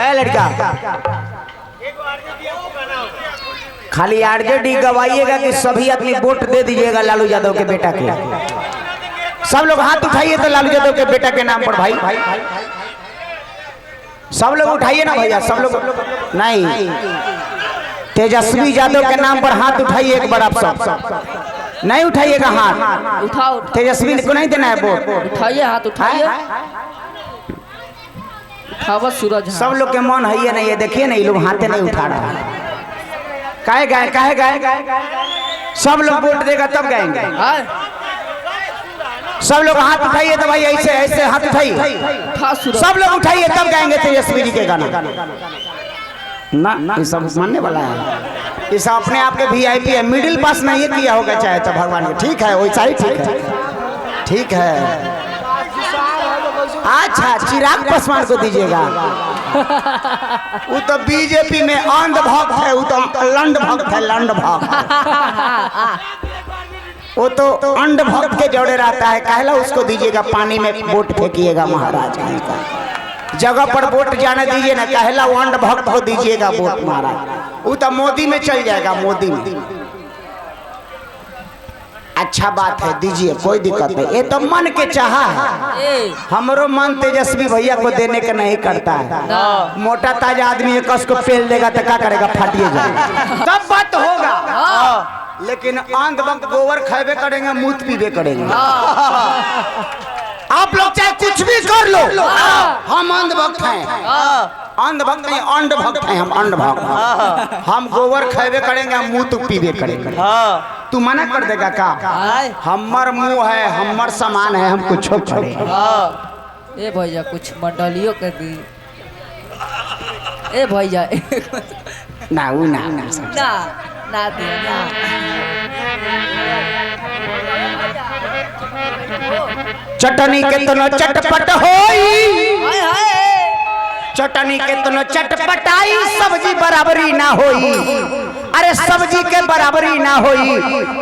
है लड़का खाली आरजेडी गवाइएगा कि सभी आदमी वोट दे दीजिएगा लालू यादव के बेटा के। सब लोग हाथ उठाइए तो लालू यादव के बेटा के नाम पर भाई सब लोग उठाइए ना भैया सब लोग नहीं तेजस्वी यादव के नाम पर हाथ उठाइए एक बार आप सब नहीं उठाइएगा हाथ उठाओ तेजस्वी को नहीं देना है वोट उठाइए हाथ उठाइए उठावा सूरज सब लोग के मन है नहीं है देखिए ना ये लोग हाथे नहीं उठा रहा काहे गाए सब लोग वोट देगा तब गाएंगे सब लोग हाथ उठाइए तो भाई ऐसे ऐसे हाथ उठाइए सब लोग उठाइए तब गाएंगे तेजस्वी जी के गाना ना ये सब मानने वाला है ये सब अपने आप के वीआईपी है मिडिल पास नहीं किया होगा चाहे तो भगवान के ठीक है वैसा ही ठीक है अच्छा चिराग पासवान को दीजिएगा वो तो बीजेपी में अंध भक्त है वो तो लंड भक्त है लंड भक्त वो तो अंड भक्त के जोड़े रहता है कहला उसको दीजिएगा पानी में वोट फेंकिएगा महाराज जगह पर वोट जाने दीजिए ना कहला वो अंड भक्त को दीजिएगा वोट महाराज वो तो मोदी में चल जाएगा मोदी में अच्छा बात है दीजिए कोई दिक्कत नहीं ये तो मन के चाहा है हमरो मन तेजस्वी भैया को देने का नहीं करता है मोटा ताजा आदमी है कस को पेल देगा तो क्या करेगा फाटिए जाएगा तब बात होगा लेकिन अंध भक्त गोबर खावे करेंगे मूत पीवे करेंगे आप लोग चाहे कुछ भी कर लो हम अंध भक्त हैं अंध भक्त नहीं अंड भक्त हैं हम अंड भक्त हम गोबर खावे करेंगे हम मूत पीवे करेंगे तू मना कर देगा का हमार मुंह है हमार सामान है हम कुछ छोड़े ए भैया कुछ मंडलियों के दी ए भैया ना वो ना ना दिया ना चटनी के तनो चटपट होई चटनी के तनो चटपटाई सब्जी बराबरी ना होई अरे सब्जी के बराबरी ना होई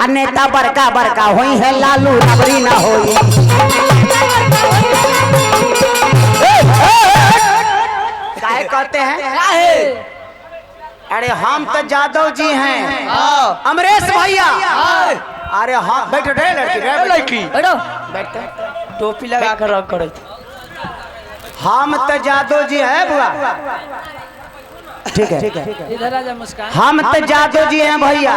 नेता बड़का बड़का होई है लालू बराबरी ना होई काहे कहते हैं अरे हम तो जादव जी हैं अमरेश भैया अरे हाँ बैठो लड़की बैठो टोपी लगा कर रख कर हम तो जादव जी है बुआ ठीक है इधर आ जा मुस्कान हम तो जादव जी हैं भैया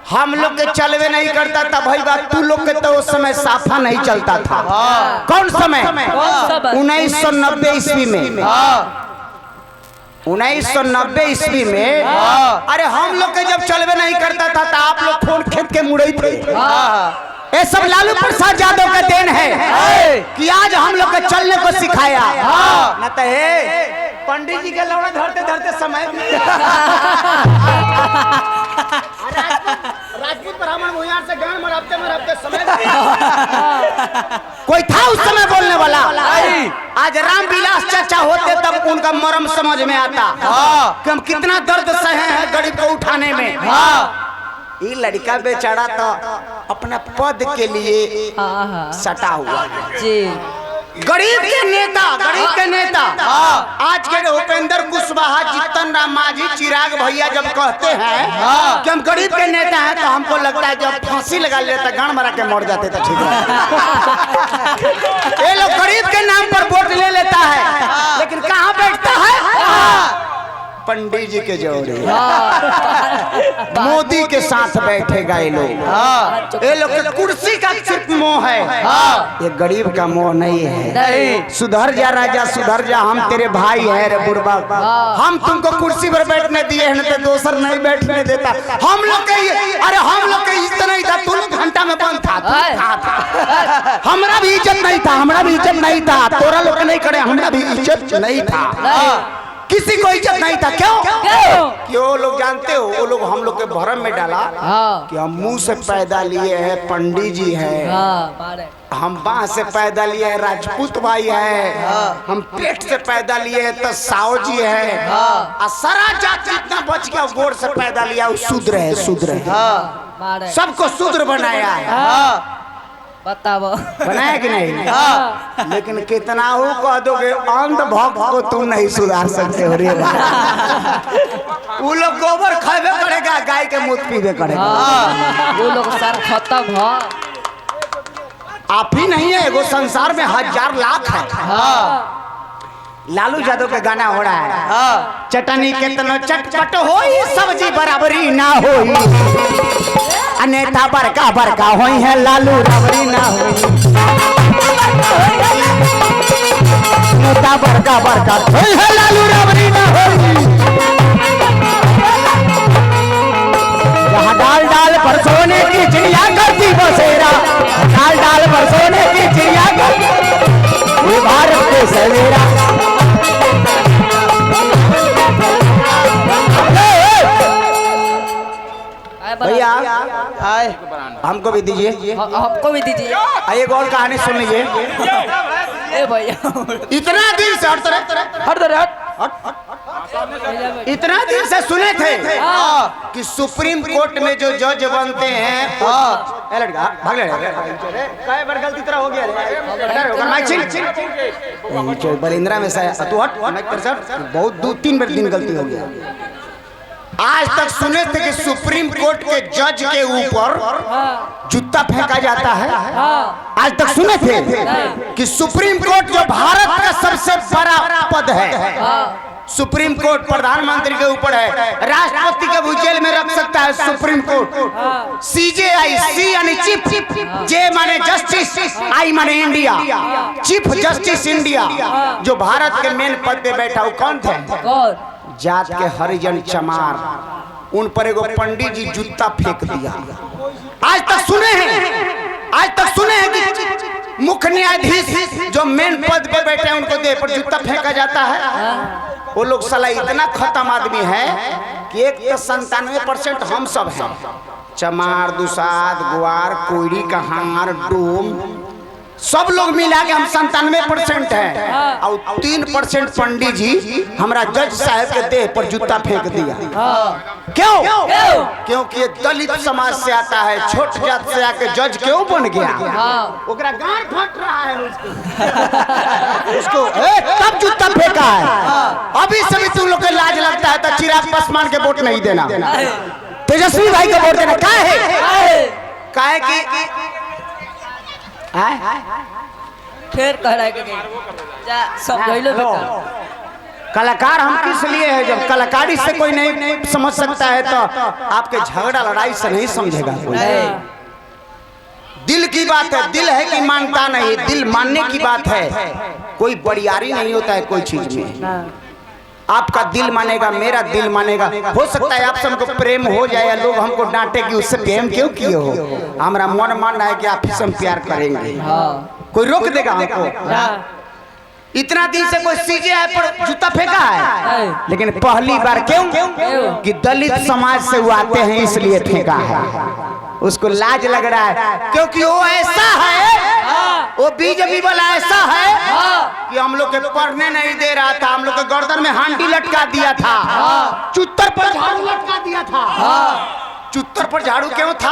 हम लोग के चलवे नहीं करता था भाई बात तू लोग के तो उस समय साफा नहीं चलता था कौन समय 1990 ईस्वी में 1990 ईस्वी में अरे हम लोग के जब चलवे नहीं करता था तो आप लोग फोन खेत के मुड़े थे ये सब लालू प्रसाद यादव का देन है कि आज हम लोग के चलने को सिखाया न तो पंडित जी के लौड़ा धरते धरते समय राजपूत ब्राह्मण भूयार से गान मराते समय कोई था उस समय बोलने वाला आज रामविलास चाचा होते तब उनका मर्म समझ में आता कि हम कितना दर्द सहे हैं गरीब को उठाने में ये लड़का बेचारा तो अपना पद के लिए सटा हुआ जी गरीब के नेता आज के उपेंद्र कुशवाहा जीतन राम मांझी चिराग भैया जब कहते हैं कि हम गरीब के नेता हैं तो हमको लगता है जब फांसी लगा लेता गान मरा के मर जाते तो ठीक है ये लोग गरीब के नाम पर वोट ले लेता है लेकिन कहाँ बैठता है पंडित जी के जोड़े मोदी के साथ बैठेगा ये लोग के कुर्सी का सिर्फ मोह है ये गरीब का मोह नहीं है सुधर जा राजा सुधर जा हम तेरे भाई है रे बुढ़बा हम तुमको कुर्सी पर बैठने दिए हैं तो दूसर नहीं बैठने देता हम लोग के अरे हम लोग के इज्जत नहीं था तुम घंटा में बंद था हमारा भी इज्जत नहीं था तोरा लोग नहीं करे हमारा भी इज्जत नहीं था किसी को इज्जत नहीं था क्यों वो लोग जानते हो वो लोग हम लोग के भरम में डाला कि हम मुंह से पैदा लिए हैं पंडित जी हैं हम बाह से पैदा लिए हैं राजपूत भाई है हम पेट से पैदा लिए हैं तो साव जी है और सारा जात जितना बच गया गोड़ से पैदा लिया वो शूद्र है सबको शूद्र बनाया है बताओ बनाया कि नहीं? लेकिन कितना हो कह दोगे अंध भक्त को तुम नहीं सुधार सकते हो रे वो लोग गोबर खाबे करेगा, गाय के मूत पीबे करेगा। वो लोग सर खत्म हो। आप ही नहीं है, एगो संसार में हजार लाख है। लालू यादव का गाना हो रहा है, चटनी कितना चटपट होई सब्जी बराबरी ना होई, अनेता बड़का बड़का होई है लालू बराबरी ना होई, नेता बड़का बड़का होई है लालू बराबरी ना होई। जहाँ डाल डाल पर सोने की चिड़िया करती बसेरा, डाल डाल पर सोने की चिड़िया करती ये भारत के सवेरा। भैया हमको भी दीजिए, हमको भी दीजिए। एक और कहानी सुन लीजिए। ए भैया इतना दिन से इतना दिन से सुने थे कि सुप्रीम कोर्ट में जो जज बनते हैं भाग ले बार गलती तरह हो गया बलिंद्रा में तू हट बहुत 2-3 बार दिन गलती हो गया। आज तक सुने थे कि सुप्रीम कोर्ट के जज के ऊपर जूता फेंका जाता है। आज तक सुने थे कि सुप्रीम कोर्ट जो भारत का सबसे बड़ा पद है, सुप्रीम कोर्ट प्रधानमंत्री के ऊपर है, राष्ट्रपति के भी जेल में रख सकता है सुप्रीम कोर्ट। सीजेआई, सी यानी चीफ, जे माने जस्टिस, आई माने इंडिया, चीफ जस्टिस इंडिया, जो भारत के मेन पद पे बैठा वो कौन थे? जात के हरिजन चमार, उन पर एगो पंडित जी जूता फेंक दिया। आज तक सुने हैं कि मुख्य न्यायाधीश जो मेन पद पे बैठे हैं उनको देह पर जूता फेंका जाता है। वो लोग साला इतना खत्म आदमी है कि 97% हम सब हैं, चमार, दुसाद, ग्वार, कोयरी, कहार, डोम, सब लोग मिला के हम 97% है। और 3% पंडित जी हमारा जज साहब के देह पर जूता फेंक दिया। क्यों? क्योंकि ये दलित समाज से आता है, छोट जात से आके जज क्यों बन गया? ओकरा गांड फट रहा है उसको कब जूता फेंका है? अभी से भी तुम लोग को लाज लगता है तो चिराग पासवान के वोट नहीं देना, तेजस्वी भाई का वोट देना। काहे कि फिर कह रहा है कि जा सब गइलो बेटा। कलाकार हम किस लिए है? जब कलाकारी से कोई नहीं समझ सकता है तो आपके झगड़ा लड़ाई से नहीं समझेगा कोई। दिल की बात है, दिल है कि मानता नहीं, दिल मानने की बात है। कोई बड़ियारी नहीं होता है कोई चीज में। आपका दिल मानेगा, मेरा दिल मानेगा। हो सकता है आप सबको प्रेम हो जाए, लोग हमको डांटे कि उससे प्रेम क्यों किए हो। हमारा मन मानना है कि आप हम प्यार करेंगे, कोई रोक देगा हमको? इतना दिन से कोई सीजेआई पर जूता फेंका है, लेकिन पहली बार क्यों? कि दलित समाज से वो आते हैं इसलिए फेंका है। उसको लाज लग रहा है क्योंकि वो ऐसा है, वो बीजेपी वाला ऐसा है कि हम लोग के पढ़ने नहीं दे रहा था, हम लोग के गर्दन में हांडी लटका दिया था, चुत्तर पर झाड़ू लटका दिया था। चुत्तर पर झाड़ू क्यों था?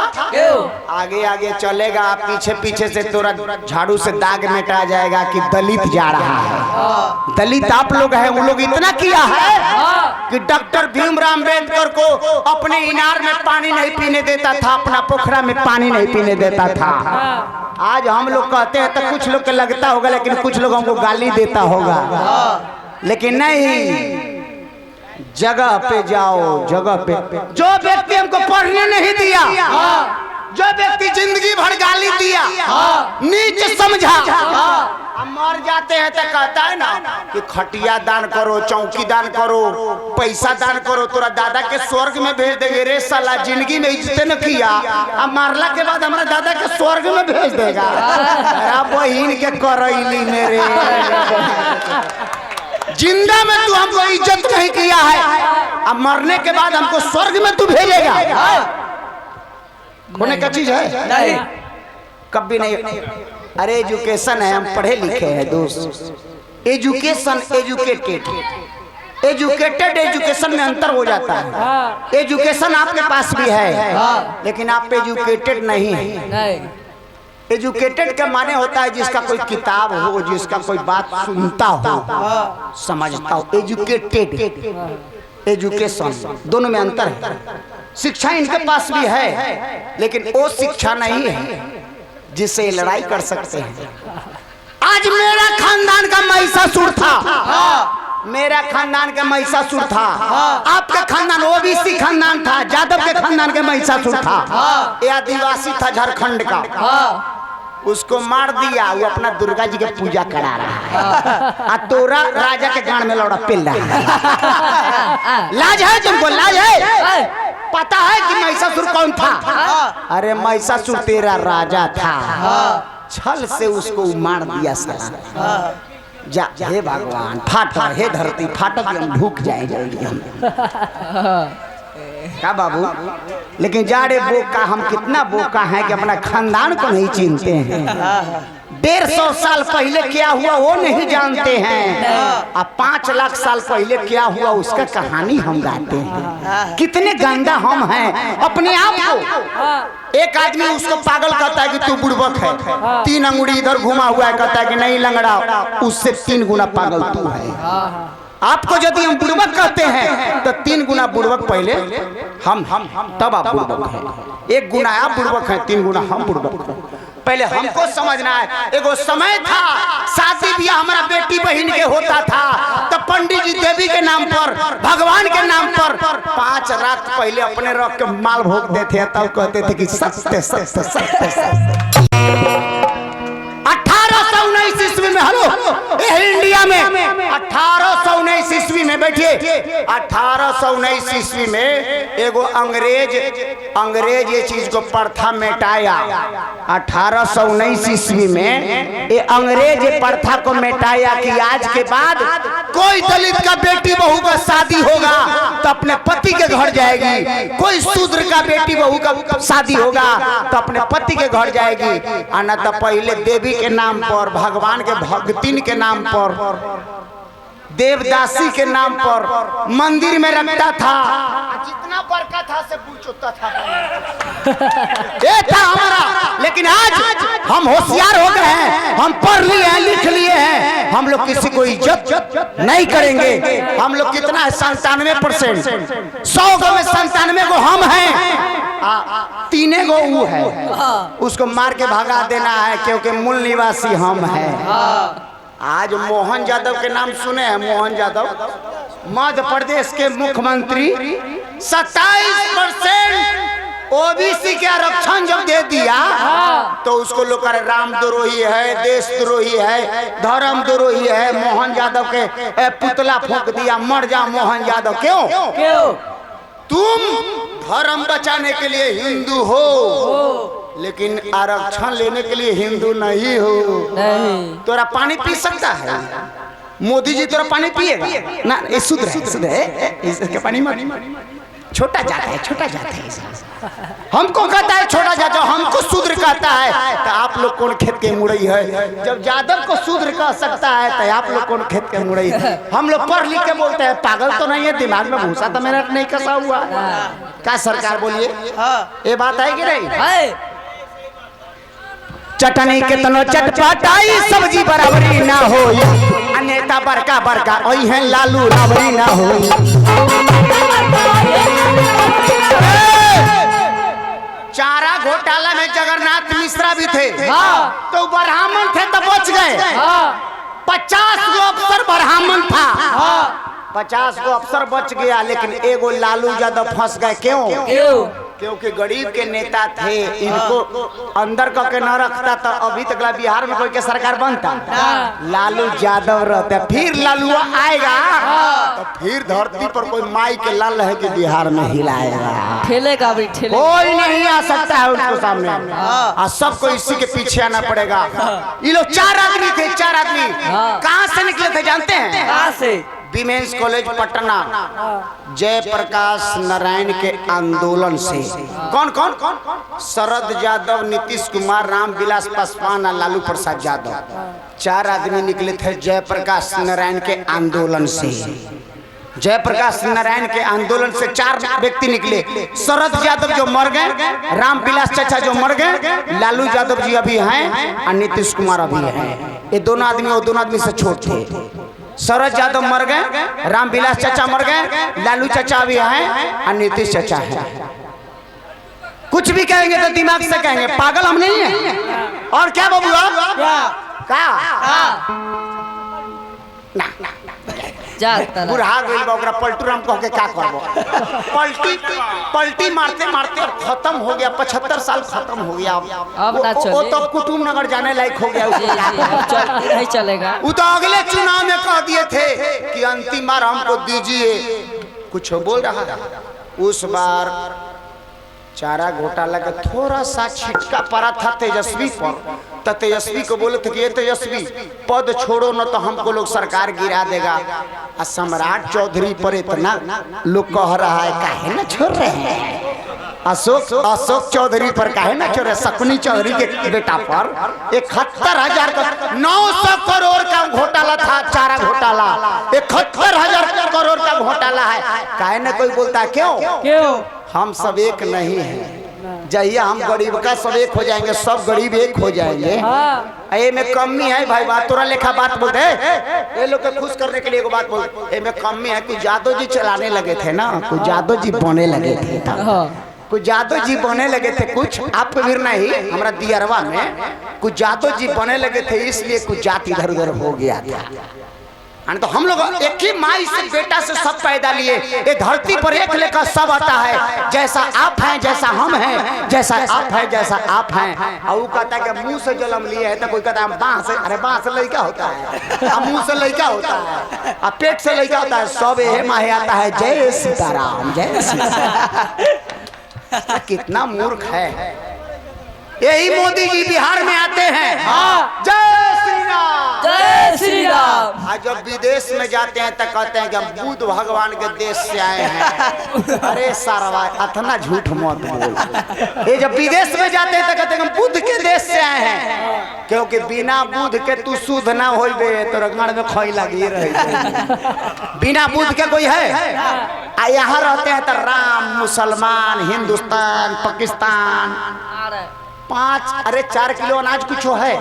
आगे आगे चलेगा, पीछे पीछे से तोरा झाड़ू से दाग मिटा जाएगा कि दलित जा रहा है। दलित आप लोग हैं, वो लोग इतना किया है कि डॉक्टर भीमराव अम्बेडकर को अपने इनार में पानी नहीं पीने देता था, अपना पोखरा में पानी नहीं पीने देता था। आज हम लोग कहते हैं तो कुछ लोग को लगता होगा, लेकिन कुछ लोगों को गाली देता होगा, लेकिन नहीं। जगह पे जाओ, जगह पे जो व्यक्ति हमको पढ़ने नहीं दिया, जो व्यक्ति जिंदगी भर गाली दिया, नीच समझा, हम मर जाते हैं तो कहता है ना कि खटिया दान करो, चौकी दान करो, पैसा दान करो, तोरा दादा के स्वर्ग में भेज देंगे। रे साला जिंदगी में इज्जत न किया, अब मारला के बाद हमारा दादा के स्वर्ग में भेज देगा। बहन के करैली मेरे जिंदा में तू हमको इज्जत नहीं किया है, अब मरने के बाद हमको स्वर्ग में तू भेजेगा। होने का चीज है नहीं, कभी नहीं। अरे एजुकेशन है, हम पढ़े लिखे हैं दोस्त। एजुकेशन, एजुकेटेड एजुकेशन में अंतर हो जाता है। एजुकेशन आपके पास भी है, लेकिन आप एजुकेटेड नहीं है। एजुकेटेड का माने होता है जिसका कोई किताब हो, जिसका कोई बात सुनता हो, समझता हो। एजुकेटेड, एजुकेशन, दोनों में अंतर है। शिक्षा इनके पास भी है लेकिन वो शिक्षा नहीं है जिससे लड़ाई कर सकते हैं। आज मेरा खानदान का महिषासुर था, मेरा खानदान का महिषासुर था, आपका खानदान ओबीसी खानदान था, यादव के खानदान के महिषासुर था, ये आदिवासी था झारखंड का, उसको मार दिया। वो अपना दुर्गा जी की पूजा करा रहा है, तोरा राजा के गांड में लौड़ा पिल रहा है। लाज है तुमको, लाज है? पता है कि महिषासुर कौन था? अरे महिषासुर तेरा राजा था, छल से उसको मार दिया साला। जा हे भगवान, फाट हे धरती फाटक, हम ढूक जाए जल्दी हम क्या बाबू। लेकिन जाड़े बोका, हम कितना बोका है कि अपना खानदान को नहीं चिन्हते हैं। 150 साल पहले क्या हुआ वो नहीं जानते हैं, अब 5 लाख साल पहले क्या हुआ उसका कहानी हम गाते हैं। कितने गंदा हम हैं अपने आप को। एक आदमी उसको पागल कहता है कि तू बुड़बक है, 3 अंगुली इधर घुमा हुआ है, कहता है कि नहीं लंगड़ा, उससे 3 गुना पागल तू है। आपको यदि हम बुड़बक कहते हैं तो 3 गुना बुड़बक पहले हम तब आप बुड़बक हैं। 1 गुना आप बुड़बक हैं, 3 गुना हम बुड़बक हैं। पहले हमको समझना है। एगो समय था शादी ब्याह हमारा बेटी बहन के होता था, तो पंडित जी देवी के नाम पर, भगवान के नाम पर 5 रात पहले अपने रख के माल भोग देते थे, तब कहते थे कि सत्य सत्य सत्य सत्य। 1819 ईस्वी में, हेलो इंडिया में 1819 ईस्वी में, बैठिए, 1819 ईस्वी में एगो अंग्रेज ये चीज को प्रथा मिटाया। 1819 ईस्वी में ये अंग्रेज प्रथा को मिटाया कि आज के बाद कोई दलित का बेटी बहू का शादी होगा तो अपने पति के घर जाएगी, कोई शूद्र का बेटी बहू का शादी होगा तो अपने पति के घर जाएगी। आना तो पहले देवी के नाम पर, भगवान के भक्तिन के नाम पर, देवदासी के नाम पर मंदिर में रखता था। जितना बड़का था से पूछता था ये था हमारा। लेकिन आज हम होशियार हो गए हैं, हम पढ़ लिए हैं, लिख लिए हैं, हम लोग किसी को इज्जत नहीं करेंगे। हम लोग कितना है 97%, 100 गो में 97 गो हम हैं, 3 गो वो है, उसको मार के भगा देना है क्योंकि मूल निवासी हम हैं। आज मोहन यादव के नाम सुने हैं? मोहन यादव मध्य प्रदेश के मुख्यमंत्री, 27% ओबीसी के आरक्षण जब दे दिया तो उसको लोग कह रहे राम द्रोही है, देशद्रोही है, धर्म द्रोही है। मोहन यादव के पुतला फूंक दिया, मर जा मोहन यादव। क्यों? तुम धर्म बचाने के लिए हिंदू हो लेकिन आरक्षण लेने के लिए हिंदू नहीं हो। नहीं। तोरा पानी पी सकता है? मोदी जी तोरा पानी पिएगा ना? ये शुद्ध है, इसके पानी मत। छोटा जात है, छोटा जात है। हमको कहता है छोटा जात, हमको शूद्र कहता है तो आप लोग कौन खेत के मुड़ई है? जब यादव को शूद्र कह सकता है तो आप लोग कौन खेत के मुड़ई है? हम लोग पढ़ लिख के बोलते हैं, पागल तो नहीं है, दिमाग में भूसा तो मेरा नहीं कसा हुआ। क्या सरकार बोलिए, ये बात है कि नहीं? चटनी कितनो चटपटाई सब्जी बराबरी ना हो, नेता बड़का बड़का वही है लालू राबरी ना हो। चारा घोटाला में जगन्नाथ मिश्रा भी थे, तो ब्राह्मण थे तो बच गए। 50 गो अफसर ब्राह्मण था, 50 गो अफसर बच गया, लेकिन एगो लालू यादव फंस गए। क्यों? क्योंकि गरीब के नेता थे, इनको अंदर करके न रखता तो अभी तक बिहार में कोई के सरकार बनता। लालू यादव रहता, फिर लालू आएगा तो फिर धरती पर कोई माई के लाल है कि बिहार में हिलाएगा, ठेलेगा भी, कोई नहीं आ सकता है उसको सामने। और सबको इसी के पीछे आना पड़ेगा। ये लोग 4 आदमी थे, 4 आदमी कहाँ से निकले थे जानते हैं? कहाँ से? विमेंस कॉलेज पटना, जयप्रकाश नारायण के आंदोलन से। कौन? शरद यादव, नीतीश कुमार, रामविलास पासवान और लालू प्रसाद यादव, 4 आदमी निकले थे जयप्रकाश नारायण के आंदोलन से। जयप्रकाश नारायण के आंदोलन से 4 व्यक्ति निकले। शरद यादव जो मर गए, रामविलास चाचा जो मर गए, लालू यादव जी अभी हैं और नीतीश कुमार अभी हैं। ये दोनों आदमी वो दोनों आदमी से छोटे थे। शरद यादव मर गए, रामविलास चाचा मर गए, लालू चाचा अभी हैं और नीतीश चाचा हैं। कुछ भी कहेंगे तो दिमाग से कहेंगे, पागल हम नहीं है। और क्या बबुआ बुढ़ा गई ओकरा पलटूराम कह के का करबो। पलटी मारते मारते खत्म हो गया, 75 साल खत्म हो गया। अब ना चले। वो तो कुटुम नगर जाने लायक हो गया। नहीं चलेगा। वो तो अगले चुनाव में कह दिए थे कि अंतिम बार हमको दीजिए। कुछ बोल रहा था उस बार चारा घोटाला का थोड़ा सा छिटका पड़ा था तेजस्वी पर, तो तेजस्वी को बोले थे कि ये तेजस्वी पद छोड़ो न तो हमको लोग सरकार गिरा देगा। और सम्राट चौधरी पर इतना लोग कह रहा है काहे ना छोड़ रहे हैं। अशोक चौधरी पर काहे ना छोड़ रहे। शकुनी चौधरी के बेटा पर 71,000 का 900 करोड़ का घोटाला था। चारा घोटाला 71,000 करोड़ का घोटाला है। काहे ना कोई बोलता है क्यों? हम सब एक नहीं हैं। जहिया हम गरीब का सब एक हो जाएंगे, सब गरीब एक हो जाएंगे। ये में कमी है भाई, बात तोरा लेखा बात बोलते हैं। ये लोग को खुश करने के लिए एक बात बोलते, ये में कमी है। कुछ यादव जी चलाने लगे थे ना, कुछ यादव जी बने लगे थे, कुछ यादव जी बने लगे थे। कुछ आपको भी नहीं, हमारा दियरवा में कुछ यादव जी बने लगे थे, इसलिए कुछ जाति इधर उधर हो गया था। तो हम लोग एक ही माई से बेटा से सब पैदा लिए। ये धरती पर एक लेकर सब आता है। जैसा आप हैं जैसा हम हैं, जैसा आप हैं जैसा आप हैं। और वो कहता है कि मुंह से जन्म लिए है, तो कोई कहता है बांह से। अरे बांह से लड़का होता है, मुंह से लड़का होता है, और पेट से लड़का होता है। सब ये माहे आता है जय सीताराम जय सीताराम। कितना मूर्ख है। यही मोदी जी बिहार में आते हैं, जय श्री राम जय श्री राम। आज जब विदेश में जाते हैं तो कहते हैं कि हम बुद्ध भगवान के देश से आए हैं। अरे सारा इतना झूठ मत बोल। ये जब विदेश में जाते हैं तो कहते हैं हम बुद्ध के देश से आए हैं, क्योंकि बिना बुद्ध के तू शुद्ध ना हो तो रगड़ में खोई लगी रही। बिना बुद्ध के कोई है? यहाँ रहते हैं तो राम, मुसलमान, हिंदुस्तान, पाकिस्तान। 4 किलो अनाज कुछ है।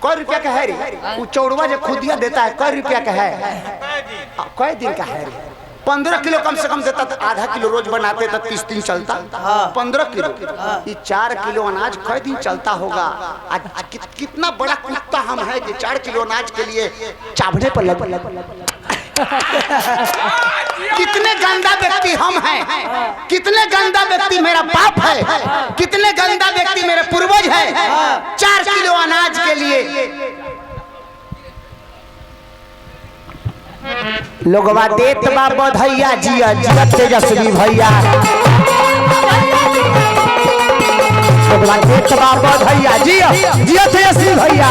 कै रुपया का है रे? वो चौड़वा जो खुदिया देता है कै रुपया का है? कै दिन का है रे? 15 किलो कम से कम देता। तो आधा किलो रोज बनाते तो 30 दिन चलता। 15 किलो, ये 4 किलो अनाज कै दिन चलता होगा? कितना बड़ा कुत्ता हम है कि 4 किलो अनाज के लिए चावड़े पर लग। कितने गंदा व्यक्ति हम हैं, कितने गंदा व्यक्ति मेरा बाप है, कितने गंदा व्यक्ति मेरे पूर्वज है। 4 किलो अनाज के लिए लोगवा देत बा बधैया जिया जिया तेजस्वी भैया। लोगवा देत बा बधैया जिया जिया तेजस्वी भैया।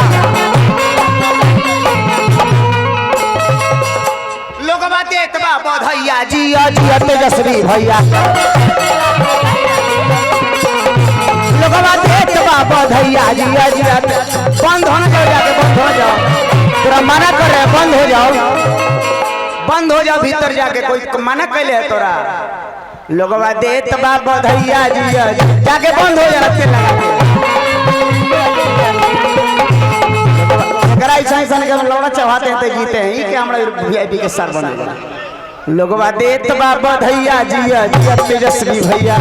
लोगवा देत बा बधैया जिया जिया तेजस्वी भैया। लोगवा देत बा बधैया जिया जिया। बंद होना जाओ, जाके बंद हो जाओ। तोरा मना कर रहे, बंद हो जाओ, बंद हो जाओ भीतर जाके। कोई मना कैले है तोरा? लोगवा देत बा बधैया जिया जाके बंद हो जा। ऐसा के लौड़ा चढ़ाते हैं तो जीते हैं कि हमारा वीआईपी के सर बनेगा। लोगवा देत बा बधैया जिया जिया तेजस्वी भैया।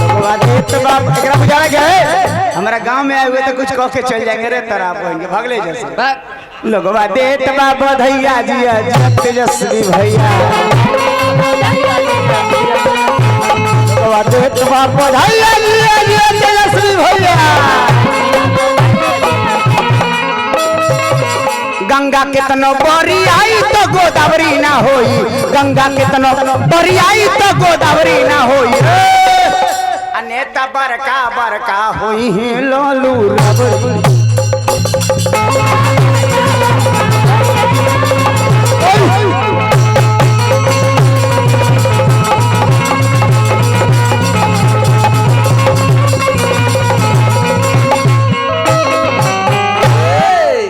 लोगवा देत बा एकरा बुझाना क्या है? हमारा गांव में आए हुए तो कुछ कह के चल जाएंगे रे तरा बोलेंगे भगले जैसे। लोगवा देत बा बधैया जिया जिया तेजस्वी भैया। लोगवा देत बा बधैया जिया जिया तेजस्वी भैया। गंगा कितनो बरी आई तो गोदावरी ना होई, गंगा कितनो बरी आई तो गोदावरी ना होई। नेता बरका बरका होई लालू रबड़ी।